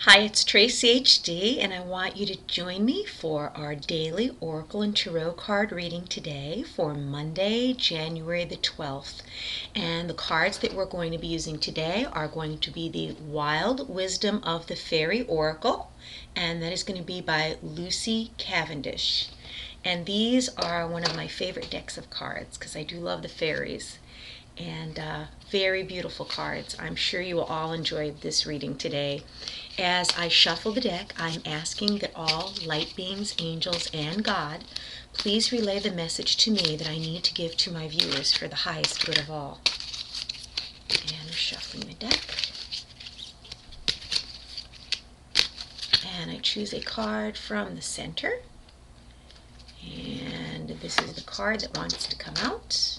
Hi, it's Tracy HD, and I want you to join me for our daily Oracle and Tarot card reading today for Monday, January the 12th. And the cards that we're going to be using today are going to be the Wild Wisdom of the Fairy Oracle, and that is going to be by Lucy Cavendish. And these are one of my favorite decks of cards because I do love the fairies. And very beautiful cards. I'm sure you will all enjoy this reading today. As I shuffle the deck, I'm asking that all light beings, angels, and God please relay the message to me that I need to give to my viewers for the highest good of all. And we're shuffling the deck. And I choose a card from the center. And this is the card that wants to come out.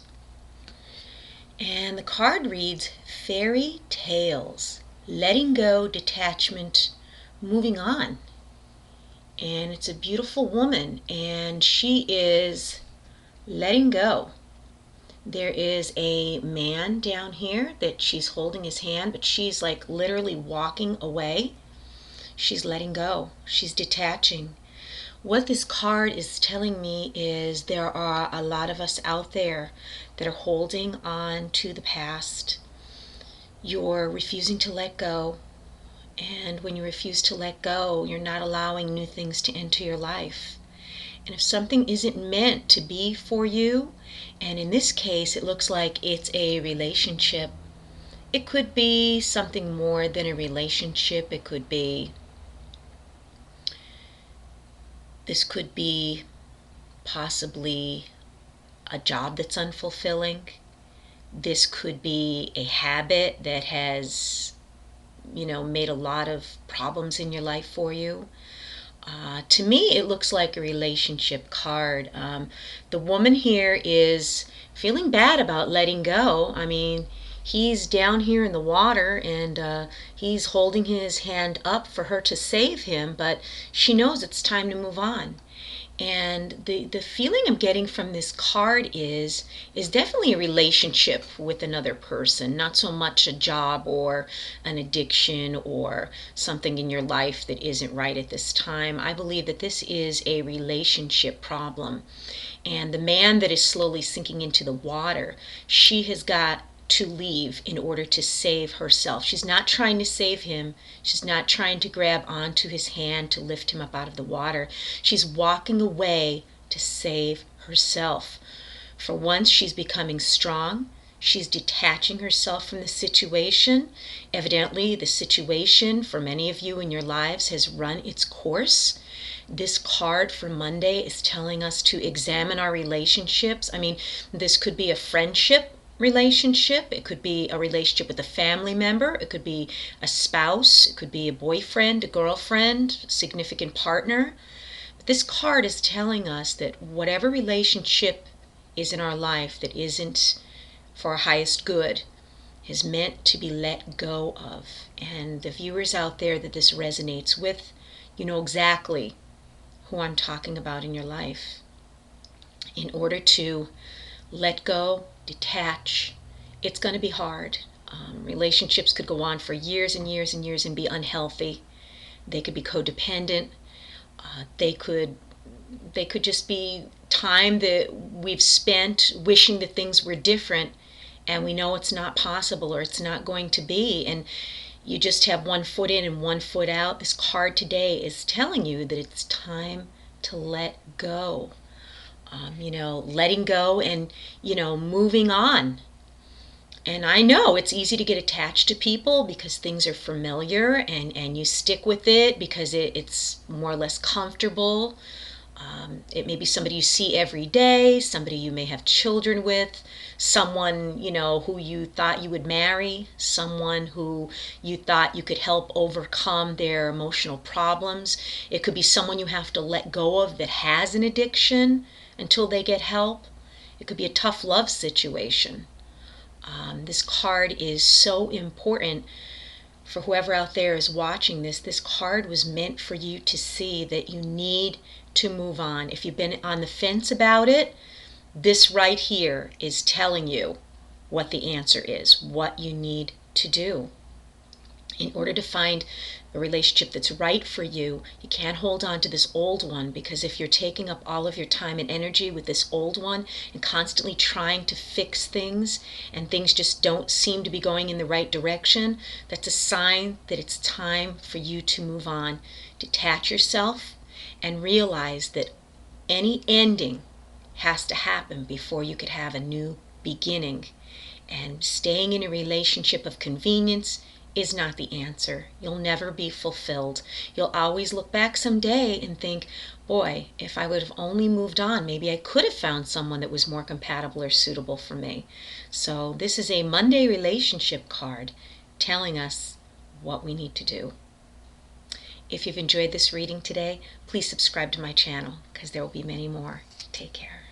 And the card reads, Fairy Tales, Letting Go, Detachment, Moving On. And it's a beautiful woman, and she is letting go. There is a man down here that she's holding his hand, but she's like literally walking away. She's letting go. She's detaching. What this card is telling me is there are a lot of us out there that are holding on to the past. You're refusing to let go. And when you refuse to let go, you're not allowing new things to enter your life. And if something isn't meant to be for you, and in this case it looks like it's a relationship, it could be something more than a relationship. This could be possibly a job that's unfulfilling. This could be a habit that has, made a lot of problems in your life for you. To me, it looks like a relationship card. The woman here is feeling bad about letting go. I mean, he's down here in the water and he's holding his hand up for her to save him, but she knows it's time to move on. And the feeling I'm getting from this card is definitely a relationship with another person, not so much a job or an addiction or something in your life that isn't right at this time. I believe that this is a relationship problem. And the man that is slowly sinking into the water, she has got to leave in order to save herself. She's not trying to save him. She's not trying to grab onto his hand to lift him up out of the water. She's walking away to save herself. For once, she's becoming strong. She's detaching herself from the situation. Evidently, the situation for many of you in your lives has run its course. This card for Monday is telling us to examine our relationships. I mean, this could be a friendship relationship. It could be a relationship with a family member. It could be a spouse. It could be a boyfriend, a girlfriend, significant partner. But this card is telling us that whatever relationship is in our life that isn't for our highest good is meant to be let go of. And the viewers out there that this resonates with, you know exactly who I'm talking about in your life. In order to let go, detach, it's going to be hard. Relationships could go on for years and years and years and be unhealthy. They could be codependent. They could just be time that we've spent wishing that things were different, and we know it's not possible or it's not going to be, and you just have one foot in and one foot out. This card today is telling you that it's time to let go. Letting go and, moving on. And I know it's easy to get attached to people because things are familiar and you stick with it because it's more or less comfortable. It may be somebody you see every day, somebody you may have children with, someone, who you thought you would marry, someone who you thought you could help overcome their emotional problems. It could be someone you have to let go of that has an addiction until they get help. It could be a tough love situation. This card is so important for whoever out there is watching this. This card was meant for you to see that you need to move on. If you've been on the fence about it, this right here is telling you what the answer is, what you need to do. In order to find a relationship that's right for you. You can't hold on to this old one, because if you're taking up all of your time and energy with this old one and constantly trying to fix things and things just don't seem to be going in the right direction, that's a sign that it's time for you to move on. Detach yourself and realize that any ending has to happen before you could have a new beginning. And staying in a relationship of convenience is not the answer. You'll never be fulfilled. You'll always look back someday and think, boy, if I would have only moved on, maybe I could have found someone that was more compatible or suitable for me. So this is a Monday relationship card telling us what we need to do. If you've enjoyed this reading today, please subscribe to my channel, because there will be many more. Take care.